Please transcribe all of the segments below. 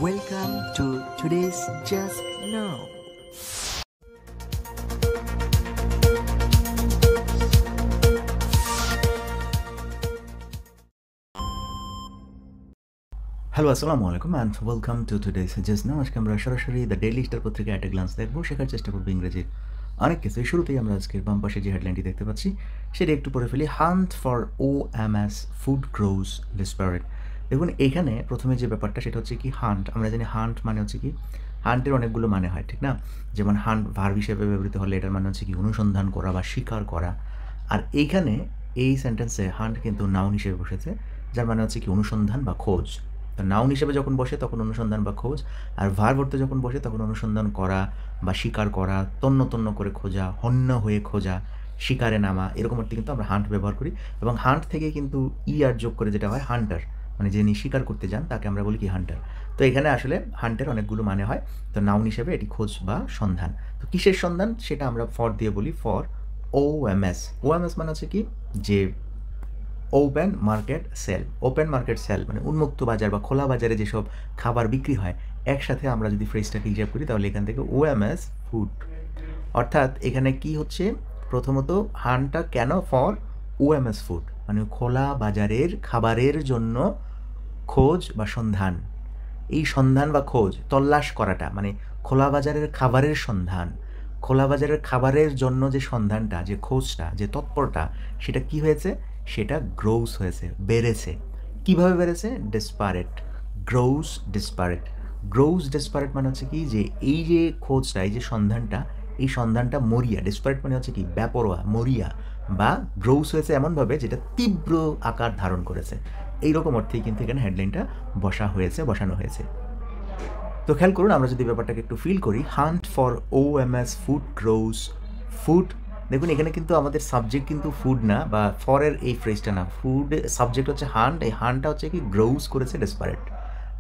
Welcome to today's Just Now. Hello আসসালামু আলাইকুম and welcome to today's just now. আজকে আমরা সরাসরি দ্য ডেইলি স্টার পত্রিকা অ্যাট এ গ্লান্স দেখবো, শেখার চেষ্টা করবো ইংরেজির অনেক কিছু। শুরুতেই আমরা আজকের বাম পাশে যে হেডলাইনটি দেখতে পাচ্ছি সেটি একটু পড়ে ফেলি। Hunt for OMS food grows desperate. দেখুন এখানে প্রথমে যে ব্যাপারটা সেটা হচ্ছে কি হান্ট। আমরা জানি হান্ট মানে হচ্ছে কি, হান্টের অনেকগুলো মানে হয়, ঠিক না? যেমন হান্ট ভার্ব হিসেবে ব্যবহৃত হলে এটার মানে হচ্ছে কি অনুসন্ধান করা বা শিকার করা। আর এইখানে এই সেন্টেন্সে হান্ট কিন্তু নাউন হিসেবে বসেছে, যার মানে হচ্ছে কি অনুসন্ধান বা খোঁজ। তো নাউন হিসেবে যখন বসে তখন অনুসন্ধান বা খোঁজ, আর ভার্ব অর্থে যখন বসে তখন অনুসন্ধান করা বা শিকার করা, তন্ন তন্ন করে খোঁজা, হন্য হয়ে খোঁজা, শিকারে নামা, এরকম অর্থে কিন্তু আমরা হান্ট ব্যবহার করি। এবং হান্ট থেকে কিন্তু আর যোগ করে যেটা হয় হান্টার, মানে যিনি শিকার করতে যান তাকে আমরা বলি কি হান্টার। তো এখানে আসলে হান্টের অনেকগুলো মানে হয়। তো নাউন হিসেবে এটি খোঁজ বা সন্ধান। তো কিসের সন্ধান সেটা আমরা ফর দিয়ে বলি, ফর OMS। OMS মানে হচ্ছে কি, যে open market sale. Open market sale মানে উন্মুক্ত বাজার বা খোলা বাজারে যেসব খাবার বিক্রি হয়, একসাথে আমরা যদি ফ্রেজটাকে হিসাব করি তাহলে এখান থেকে OMS ফুড। অর্থাৎ এখানে কি হচ্ছে, প্রথমত হানটা কেন ফর OMS ফুড, মানে খোলা বাজারের খাবারের জন্য খোঁজ বা সন্ধান। এই সন্ধান বা খোঁজ, তল্লাশ করাটা মানে খোলা বাজারের খাবারের সন্ধান। খোলা বাজারের খাবারের জন্য যে সন্ধানটা, যে খোঁজটা, যে তৎপরতা, সেটা কি হয়েছে, সেটা গ্রোস হয়েছে, বেড়েছে। কিভাবে বেড়েছে? Desperate. Gross desperate. Gross desperate মানে হচ্ছে কি, যে এই যে খোঁজটা, এই যে সন্ধানটা, এই সন্ধানটা মরিয়া। ডেসপারেট মানে হচ্ছে কি বেপরোয়া, মরিয়া, বা গ্রোস হয়েছে এমনভাবে যেটা তীব্র আকার ধারণ করেছে। এইরকম অর্থেই কিন্তু এখানে হেডলাইনটা বসানো হয়েছে। তো খেয়াল করুন, আমরা যদি ব্যাপারটাকে একটু ফিল করি, hunt for OMS food gross food. দেখুন এখানে কিন্তু আমাদের সাবজেক্ট কিন্তু ফুড না, বা ফরের এই ফ্রেজটা না, ফুড সাবজেক্ট হচ্ছে হান্ট। এই হান্টটা হচ্ছে কি গ্রোস করেছে ডেসপারেট।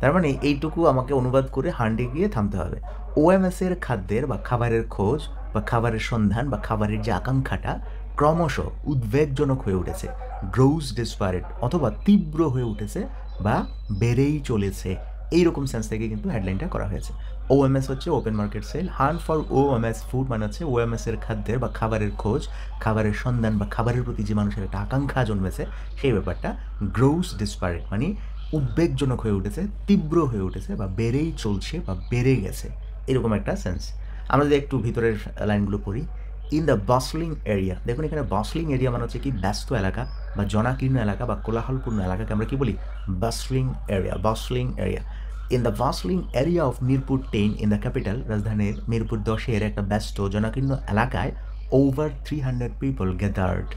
তার মানে এইটুকু আমাকে অনুবাদ করে হান্টে গিয়ে থামতে হবে। OMS এর খাদ্যের বা খাবারের খোঁজ বা খাবারের সন্ধান বা খাবারের যে আকাঙ্ক্ষাটা ক্রমশ উদ্বেগজনক হয়ে উঠেছে, গ্রোস ডেসপারেট, অথবা তীব্র হয়ে উঠেছে বা বেড়েই চলেছে। এইরকম সেন্স থেকে কিন্তু হেডলাইনটা করা হয়েছে। OMS হচ্ছে open market sale. Hunt for OMS food মানে হচ্ছে OMS এর খাদ্যের বা খাবারের খোঁজ, খাবারের সন্ধান বা খাবারের প্রতি যে মানুষের একটা আকাঙ্ক্ষা জন্মেছে, সেই ব্যাপারটা গ্রোস ডিসপারেট মানে উদ্বেগজনক হয়ে উঠেছে, তীব্র হয়ে উঠেছে, বা বেড়েই চলছে বা বেড়ে গেছে, এরকম একটা সেন্স। আমরা যদি একটু ভিতরের লাইনগুলো পড়ি, ইন দ্য বাসলিং এরিয়া। দেখুন এখানে বাসলিং এরিয়া মানে হচ্ছে কি ব্যস্ত এলাকা বা জনাকীর্ণ এলাকা বা কোলাহলপূর্ণ এলাকাকে আমরা কি বলি? বাসলিং area. বাসলিং area. In the বাসলিং area of Mirpur 10 in the capital, রাজধানীর মিরপুর 10-এর একটা ব্যস্ত জনাকীর্ণ এলাকায় ওভার 300 পিপল গ্যাদার্ড।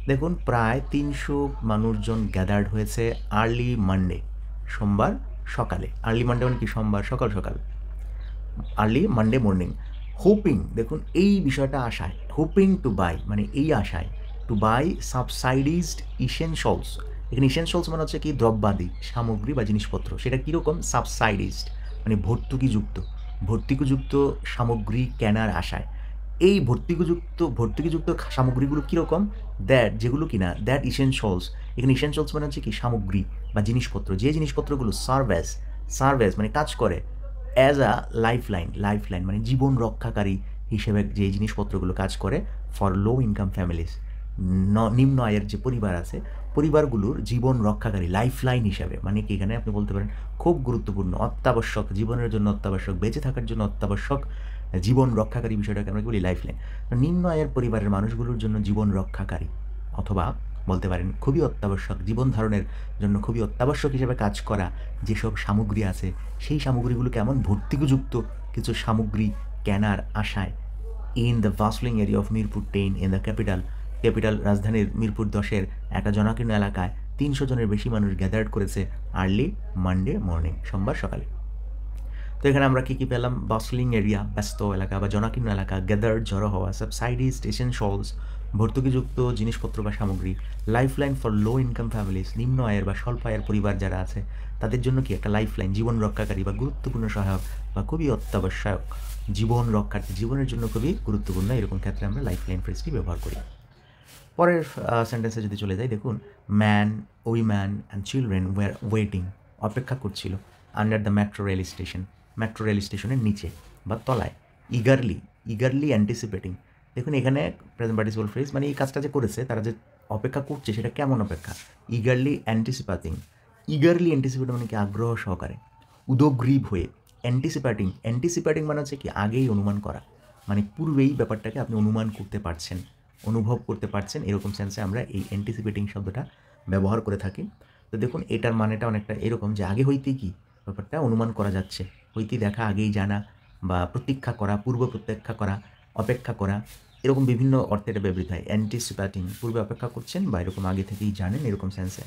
দেখুন প্রায় 300 মানুষজন গ্যাদার্ড হয়েছে আর্লি মানডে, সোমবার সকালে। আর্লি মানডে মানে কি? সোমবার সকাল সকাল, আর্লি মানডে মর্নিং। হোপিং, দেখুন এই বিষয়টা আশায়, হোপিং টু বাই মানে এই আশায়, টু বাই সাবসাইডিজড ইসেনশিয়ালস। এখানে ইসেনশিয়ালস মানে হচ্ছে কি দ্রব্যাদি সামগ্রী বা জিনিসপত্র। সেটা কীরকম? সাবসাইডিজড মানে ভর্তুকিযুক্ত সামগ্রী কেনার আশায়। এই ভর্তুকিযুক্ত সামগ্রীগুলো কীরকম? যেগুলো কিনা দ্যাট ইসেনশিয়ালস। এখানে ইসেনশিয়ালস মানে হচ্ছে কি সামগ্রী বা জিনিসপত্র, যে জিনিসপত্রগুলো সার্ভ মানে কাজ করে অ্যাজ আ লাইফলাইন মানে জীবন রক্ষাকারী হিসেবে যে জিনিসপত্রগুলো কাজ করে ফর লো ইনকাম ফ্যামিলিজ, নিম্ন আয়ের যে পরিবার আছে, পরিবারগুলোর জীবন রক্ষাকারী লাইফলাইন হিসাবে। মানে কি, এখানে আপনি বলতে পারেন খুব গুরুত্বপূর্ণ, অত্যাবশ্যক, জীবনের জন্য অত্যাবশ্যক, বেঁচে থাকার জন্য অত্যাবশ্যক জীবন রক্ষাকারী বিষয়টাকে আমরা বলি লাইফলাইন। নিম্ন আয়ের পরিবারের মানুষগুলোর জন্য জীবন রক্ষাকারী, অথবা বলতে পারেন খুবই অত্যাবশ্যক, জীবন ধারণের জন্য খুবই অত্যাবশ্যক হিসেবে কাজ করা যেসব সামগ্রী আছে, সেই সামগ্রীগুলো কেমন ভর্তুকিযুক্ত কিছু সামগ্রী কেনার আশায় in the বাসলিং area of Mirpur 10 in the capital রাজধানীর মিরপুর 10-এর একটা জনাকীর্ণ এলাকায় 300 জনের বেশি মানুষ গ্যাদার্ড করেছে আর্লি মানডে মর্নিং, সোমবার সকালে। তো এখানে আমরা কী কী পেলাম? বাসলিং এরিয়া ব্যস্ত এলাকা বা জনাকীর্ণ এলাকা, গ্যাদার্ড জড়ো হওয়া, সাবসাইডিজ এসেনশিয়ালস ভর্তুকিযুক্ত জিনিসপত্র বা সামগ্রী, lifeline for low income families নিম্ন আয়ের বা স্বল্প আয়ের পরিবার যারা আছে তাদের জন্য কি একটা লাইফলাইন, জীবন রক্ষাকারী বা গুরুত্বপূর্ণ সহায়ক বা খুবই অত্যাবশ্যক, জীবন রক্ষার্থী, জীবনের জন্য খুবই গুরুত্বপূর্ণ, এরকম ক্ষেত্রে আমরা লাইফলাইন ফ্রেজটি ব্যবহার করি। পরের সেন্টেন্সে যদি চলে যাই, দেখুন man, woman and children were waiting, অপেক্ষা করছিল। আন্ডার দ্য মেট্রো রেল স্টেশনের নিচে বা তলায়। Eagerly anticipating. দেখুন এখানে প্রেজেন্ট পার্টিসিপল ফ্রেজ, মানে এই কাজটা যে করেছে তারা যে অপেক্ষা করছে সেটা কেমন অপেক্ষা। ইগারলি অ্যান্টিসিপেটিং মানে কি আগ্রহ সহকারে, উদগ্রীব হয়ে। অ্যান্টিসিপেটিং মানে হচ্ছে কি আগেই অনুমান করা, মানে পূর্বেই ব্যাপারটাকে আপনি অনুমান করতে পারছেন, অনুভব করতে পারছেন, এরকম সেন্সে আমরা এই অ্যান্টিসিপেটিং শব্দটা ব্যবহার করে থাকি। তো দেখুন এটার মানেটা অনেকটা এরকম যে আগে হইতেই কি ব্যাপারটা অনুমান করা যাচ্ছে, হইতেই দেখা, আগেই জানা, বা প্রতীক্ষা করা, পূর্ব প্রতীক্ষা করা, অপেক্ষা করা, এরকম বিভিন্ন অর্থে এটা ব্যবহৃত হয়। অ্যান্টিসিপেটিং পূর্বে অপেক্ষা করছেন বা এরকম আগে থেকেই জানেন, এরকম সেন্সে।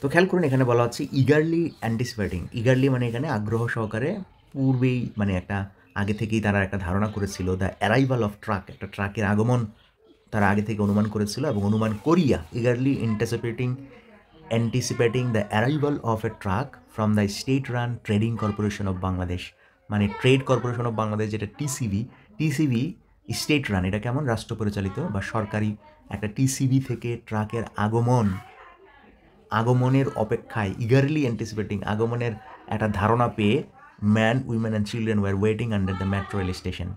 তো খেয়াল করুন এখানে বলা হচ্ছে ইগারলি অ্যান্টিসিপেটিং। ইগারলি মানে এখানে আগ্রহ সহকারে, পূর্বেই মানে একটা আগে থেকেই তারা একটা ধারণা করেছিল। দ্য অ্যারাইভাল অফ ট্রাক, একটা ট্রাকের আগমন তারা আগে থেকে অনুমান করেছিল, এবং অনুমান করিয়া eagerly anticipating the arrival of A truck from the state run trading corporation of Bangladesh. মানে ট্রেড কর্পোরেশন অফ বাংলাদেশ যেটা টিসিবি স্টেট রান, এটা কেমন রাষ্ট্র পরিচালিত বা সরকারি একটা টিসিবি থেকে ট্রাকের আগমনের অপেক্ষায়, ইগারলি অ্যান্টিসিপেটিং আগমনের একটা ধারণা পেয়ে, man, women and children were waiting under the metro rail station.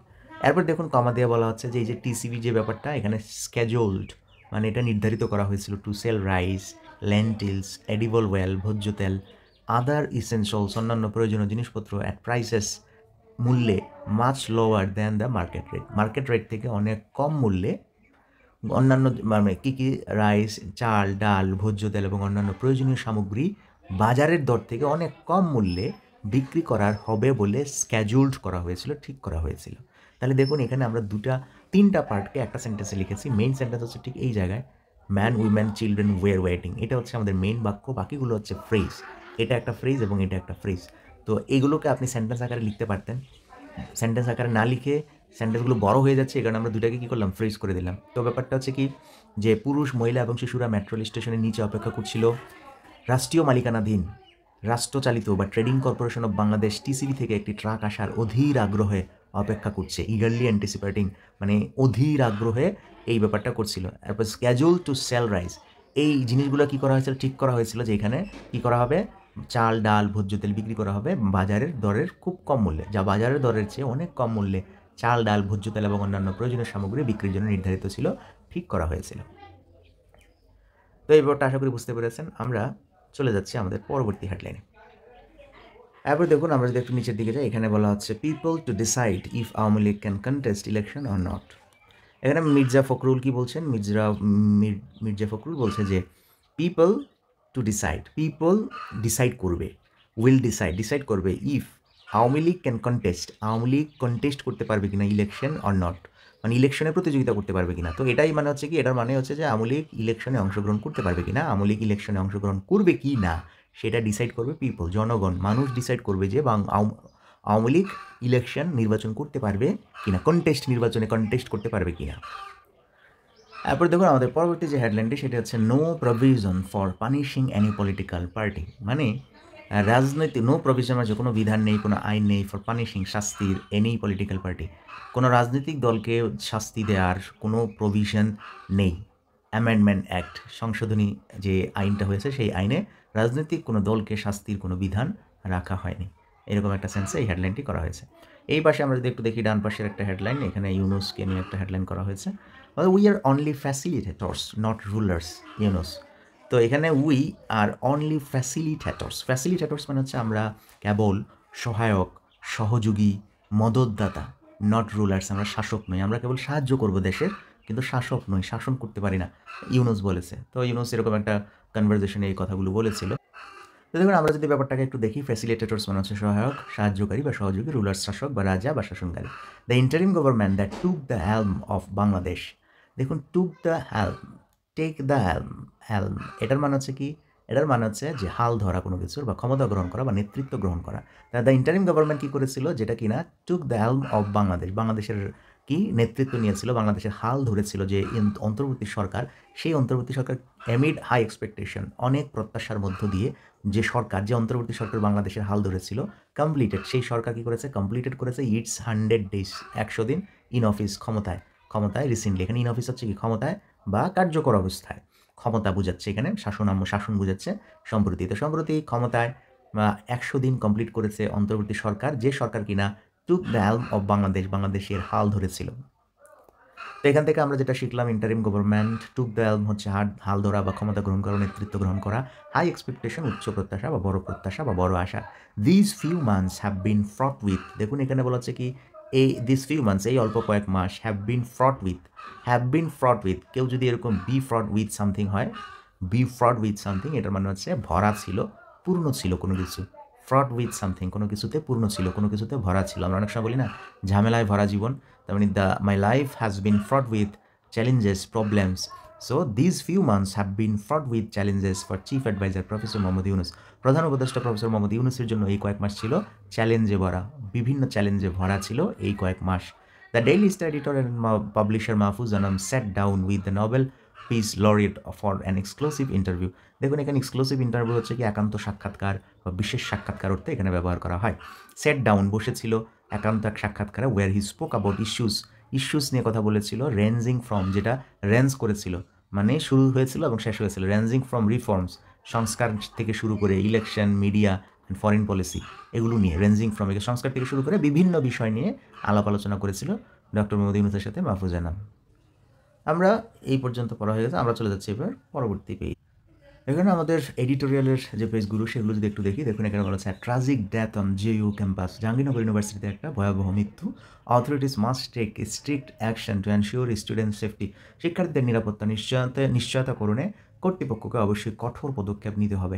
এরপর দেখুন কমা দিয়ে বলা হচ্ছে যে এই যে টিসিবি যে ব্যাপারটা এখানে স্কেজুলড, মানে এটা নির্ধারিত করা হয়েছিল to sell rice, lentils, edible oil, ভোজ্য তেল, আদার ইসেনশিয়ালস, অন্যান্য প্রয়োজনীয় জিনিসপত্র, অ্যাট প্রাইসেস, মূল্যে, much lower than the market rate থেকে অনেক কম মূল্যে, অন্যান্য মানে কী কী রাইস, চাল, ডাল, ভোজ্য তেল এবং অন্যান্য প্রয়োজনীয় সামগ্রী বাজারের দর থেকে অনেক কম মূল্যে বিক্রি করার হবে বলে স্ক্যাজুলড করা হয়েছিল, ঠিক করা হয়েছিল। তাহলে দেখুন এখানে আমরা তিনটা পার্টকে একটা সেন্টেন্সে লিখেছি। মেইন সেন্টেন্স হচ্ছে ঠিক এই জায়গায়, ম্যান, উইমেন, চিলড্রেন ওয়ের ওয়েটিং, এটা হচ্ছে আমাদের মেইন বাক্য, বাকিগুলো হচ্ছে ফ্রেজ। এটা একটা ফ্রেজ এবং এটা একটা ফ্রেজ। তো এগুলোকে আপনি সেন্টেন্স আকারে লিখতে পারতেন, সেন্টেন্স আকারে না লিখে সেন্টেন্সগুলো বড় হয়ে যাচ্ছে, এই কারণে আমরা দুটাকে কী করলাম, ফ্রেজ করে দিলাম। তো ব্যাপারটা হচ্ছে কি যে পুরুষ, মহিলা এবং শিশুরা মেট্রো রেল স্টেশনের নিচে অপেক্ষা করছিল রাষ্ট্রীয় মালিকানাধীন, রাষ্ট্রচালিত বা trading corporation of Bangladesh TCB থেকে একটি ট্রাক আসার অধীর আগ্রহে অপেক্ষা করছে। ইগারলি অ্যান্টিসিপেটিং মানে অধীর আগ্রহে এই ব্যাপারটা করছিল। তারপর স্ক্যাজুল টু সেল রাইস, এই জিনিসগুলো কী করা হয়েছিল, ঠিক করা হয়েছিল যে এখানে কী করা হবে, চাল, ডাল, ভোজ্য তেল বিক্রি করা হবে বাজারের দরের খুব কম মূল্যে, যা বাজারের দরের চেয়ে অনেক কম মূল্যে চাল, ডাল, ভোজ্য তেল এবং অন্যান্য প্রয়োজনীয় সামগ্রী বিক্রির জন্য নির্ধারিত ছিল, ঠিক করা হয়েছিল। তো এই ব্যাপারটা আশা করি বুঝতে পেরেছেন। আমরা চলে যাচ্ছি আমাদের পরবর্তী হেডলাইনে। এরপর দেখুন আমরা যদি একটু নিচের দিকে যাই, এখানে বলা হচ্ছে people to decide if Awami League can contest election or not. এখানে মির্জা ফখরুল কি বলছেন, মির্জা ফখরুল বলছে যে পিপল টু ডিসাইড করবে, ডিসাইড করবে if Awami League can Awami League contest করতে পারবে কিনা ইলেকশন অর নট, মানে ইলেকশনে প্রতিযোগিতা করতে পারবে কিনা। তো এটাই মানে হচ্ছে কি, এটার মানে হচ্ছে যে আওয়ামী লীগ ইলেকশনে অংশগ্রহণ করতে পারবে কিনা, আওয়ামী লীগ ইলেকশনে অংশগ্রহণ করবে কি না সেটা ডিসাইড করবে পিপল, জনগণ, মানুষ ডিসাইড করবে যে আওয়ামী লীগ নির্বাচন করতে পারবে কিনা, নির্বাচনে কন্টেস্ট করতে পারবে কিনা। এরপর দেখুন আমাদের পরবর্তী যে হেডলাইনটি সেটা হচ্ছে no provision for punishing any political party, মানে নো প্রভিশন মানে কোনো বিধান নেই, কোনো আইন নেই, ফর পানিশিং শাস্তির এনি পলিটিক্যাল পার্টি, কোনো রাজনৈতিক দলকে শাস্তি দেওয়ার কোনো প্রভিশন নেই। অ্যামেন্ডমেন্ট অ্যাক্ট, সংশোধনী যে আইনটা হয়েছে সেই আইনে রাজনৈতিক কোনো দলকে শাস্তির কোনো বিধান রাখা হয়নি, এরকম একটা সেন্সে এই হেডলাইনটি করা হয়েছে। এই পাশে আমরা যদি একটু দেখি ডান পাশের একটা হেডলাইন, এখানে ইউনুসকে নিয়ে একটা হেডলাইন করা হয়েছে, we are only facilitators not rulers Yunus. তো এখানে উই আর অনলি ফ্যাসিলিটেটর্স মানে হচ্ছে আমরা কেবল সহায়ক, সহযোগী, মদতদাতা, নট রুলার্স, আমরা শাসক নই, আমরা কেবল সাহায্য করব দেশের, কিন্তু শাসক নই, শাসন করতে পারি না, ইউনুস বলেছে। তো ইউনুস এরকম একটা কনভারসেশনে এই কথাগুলো বলেছিল। তো দেখুন আমরা যদি ব্যাপারটাকে একটু দেখি, ফ্যাসিলিটেটর্স মানে হচ্ছে সহায়ক, সাহায্যকারী বা সহযোগী, রুলার্স শাসক বা রাজা বা শাসনকারী। The interim government that took the helm of Bangladesh, দেখুন টেক দ্য হেলম এটার মানে হচ্ছে কি, এটার মানে হচ্ছে যে হাল ধরা কোনো কিছুর বা ক্ষমতা গ্রহণ করা বা নেতৃত্ব গ্রহণ করা। দ্য ইন্টারিম গভর্নমেন্ট কী করেছিল, যেটা কিনা took the helm of Bangladesh, বাংলাদেশের কি নেতৃত্ব নিয়েছিল, বাংলাদেশের হাল ধরেছিল যে অন্তর্বর্তী সরকার, সেই অন্তর্বর্তী সরকার অ্যামিড হাই এক্সপেকটেশন, অনেক প্রত্যাশার মধ্য দিয়ে যে অন্তর্বর্তী সরকার বাংলাদেশের হাল ধরেছিল, সেই সরকার কী করেছে, করেছে ইটস 100 days, 100 দিন ইন অফিস, ক্ষমতায় রিসেন্টলি, এখানে ইন অফিস হচ্ছে কি ক্ষমতায় বা কার্যকর অবস্থায়, ক্ষমতা বোঝাচ্ছে এখানে, শাসন বোঝাচ্ছে সম্প্রতি, তো সম্প্রতি ক্ষমতায় 100 দিন কমপ্লিট করেছে অন্তর্বর্তী সরকার, যে সরকার কিনা টুক দ্য হেল্ম অফ বাংলাদেশের হাল ধরেছিল। তো এখান থেকে আমরা যেটা শিখলাম, ইন্টারিম গভর্নমেন্ট, টুক দ্য হেল্ম হচ্ছে হাল ধরা বা ক্ষমতা গ্রহণ করা, নেতৃত্ব গ্রহণ করা, হাই এক্সপেকটেশন উচ্চ প্রত্যাশা বা বড় প্রত্যাশা বা বড় আশা। This few months have been fraught with, দেখুন এখানে বলা হচ্ছে কি দিস ফিউ মান্থস, এই অল্প কয়েক মাস, হ্যাভ বিন ফ্রট উইথ, কেউ যদি এরকম বি ফ্রট উইথ সামথিং হয়, বি ফ্রট উইথ সামথিং, এটার মানে হচ্ছে ভরা ছিল, পূর্ণ ছিল কোনো কিছু। ফ্রট উইথ সামথিং, কোনো কিছুতে পূর্ণ ছিল, কোনো কিছুতে ভরা ছিল। আমরা অনেক সময় বলি না, ঝামেলায় ভরা জীবন, তার মানে my life has been fraught with challenges, problems. So this few months have been fraught with challenges for chief adviser professor Mohammad Yunus. প্রধান উপদেষ্টা প্রফেসর মোহাম্মদ ইউনুসের জন্য এই কয়েক মাস ছিল চ্যালেঞ্জে ভরা, বিভিন্ন চ্যালেঞ্জে ভরা ছিল এই কয়েক মাস। The Daily Star editor and publisher Mahfuz Anam sat down with the Nobel peace laureate for an exclusive interview. দেখুন এখানে এক্সক্লুসিভ ইন্টারভিউ হচ্ছে কি একান্ত সাক্ষাৎকার বা বিশেষ সাক্ষাৎকার অর্থে এখানে ব্যবহার করা হয়। সেট ডাউন, বসেছিল একান্ত এক সাক্ষাৎকারে, where he spoke about issues নিয়ে কথা বলেছিল, রেঞ্জিং ফ্রম, যেটা রেঞ্জ করেছিল মানে শুরু হয়েছিল এবং শেষ হয়েছিল, রেঞ্জিং ফ্রম রিফর্মস, সংস্কার থেকে শুরু করে election, media and foreign policy, এগুলো নিয়ে রেঞ্জিং ফ্রম, সংস্কার থেকে শুরু করে বিভিন্ন বিষয় নিয়ে আলাপ আলোচনা করেছিল ডক্টর মোহাম্মদ ইউনুসের সাথে মাহফুজ আনাম। আমরা এই পর্যন্ত পড়া হয়ে গেছে, আমরা চলে যাচ্ছি এবার পরবর্তী পেজ। এখানে আমাদের এডিটোরিয়ালের যে পেজগুলো সেগুলো যদি একটু দেখি, দেখুন এখানে বলা হচ্ছে tragic death on JU campus, Jahangirnagar ইউনিভার্সিটিতে একটা ভয়াবহ মৃত্যু। Authorities must take strict action to ensure student safety, শিক্ষার্থীদের নিরাপত্তা নিশ্চয়তাকরণে কর্তৃপক্ষকে অবশ্যই কঠোর পদক্ষেপ নিতে হবে।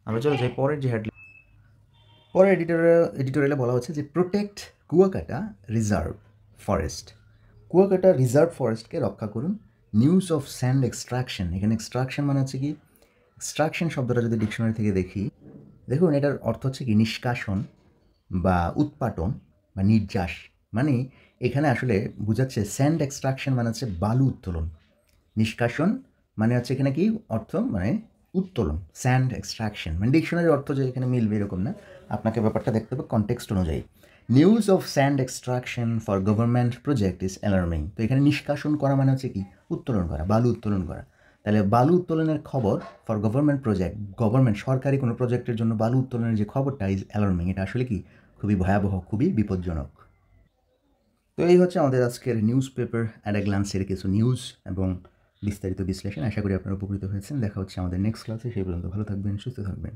আমরা চলে যাই পরের যে হেডলাইন। পরের এডিটোরিয়ালে বলা হচ্ছে যে protect Kuakata reserve forest, Kuakata reserve ফরেস্টকে রক্ষা করুন। নিউজ অফ স্যান্ড এক্সট্রাকশন, এখানে এক্সট্রাকশন মানে হচ্ছে কি, এক্সট্রাকশন শব্দটা যদি ডিকশনারি থেকে দেখি, দেখুন এটার অর্থ হচ্ছে কি নিষ্কাশন বা উৎপাটন বা নির্যাস, মানে এখানে আসলে বোঝাচ্ছে স্যান্ড এক্সট্রাকশন মানে হচ্ছে বালু উত্তোলন, নিষ্কাশন মানে হচ্ছে এখানে কি অর্থ, মানে উত্তোলন, স্যান্ড এক্সট্রাকশন মানে ডিকশনারির অর্থ যে এখানে মিলবে এরকম না, আপনাকে ব্যাপারটা দেখতে হবে কনটেক্সট অনুযায়ী। News of sand extraction for government project is alarming, তো এখানে নিষ্কাশন করা মানে হচ্ছে কি উত্তোলন করা, বালু উত্তোলন করা, তাহলে বালু উত্তোলনের খবর ফর গভর্নমেন্ট প্রজেক্ট, গভর্নমেন্ট সরকারি কোনো প্রজেক্টের জন্য বালু উত্তোলনের যে খবরটা ইজ অ্যালার্মিং, এটা আসলে কি খুবই ভয়াবহ, খুবই বিপজ্জনক। তো এই হচ্ছে আমাদের আজকের নিউজ পেপার অ্যাট এ গ্লান্সের কিছু নিউজ এবং বিস্তারিত বিশ্লেষণ। আশা করি আপনারা উপকৃত হয়েছেন। দেখা হচ্ছে আমাদের নেক্সট ক্লাসে, সেই পর্যন্ত ভালো থাকবেন, সুস্থ থাকবেন।